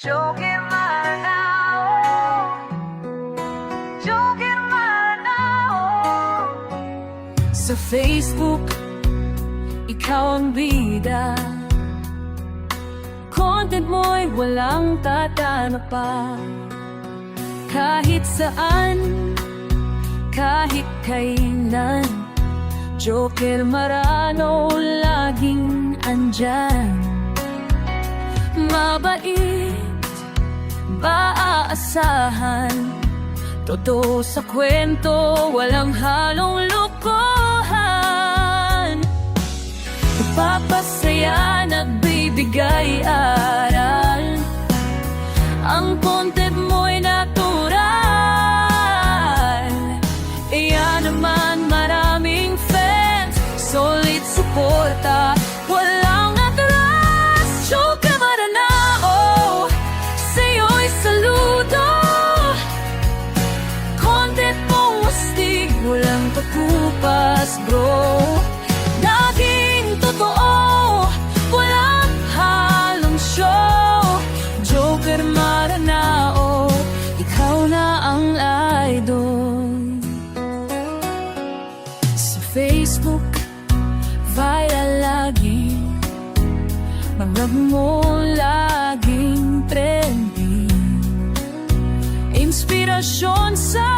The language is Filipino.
Joker Maranao, Joker Maranao. Sa Facebook, ikaw ang bida. Content mo'y walang tatana pa. Kahit saan, kahit kailan, Joker Marano laging andyan. Mabait, maaasahan, totoo sa kwento, walang halong lokohan. Nagpapasaya, nagbibigay aral, ang content mo'y natural. Iyan naman maraming fans, solid suporta, walang atras. Joker Maranao, sa'yo'y saludo. Content mong astig, walang pagkupas bro. Laging totoo, walang halong show. Joker Maranao, ikaw na ang idol. Sa Facebook, viral lagi, mga mo laging trending. Inspirasyon sa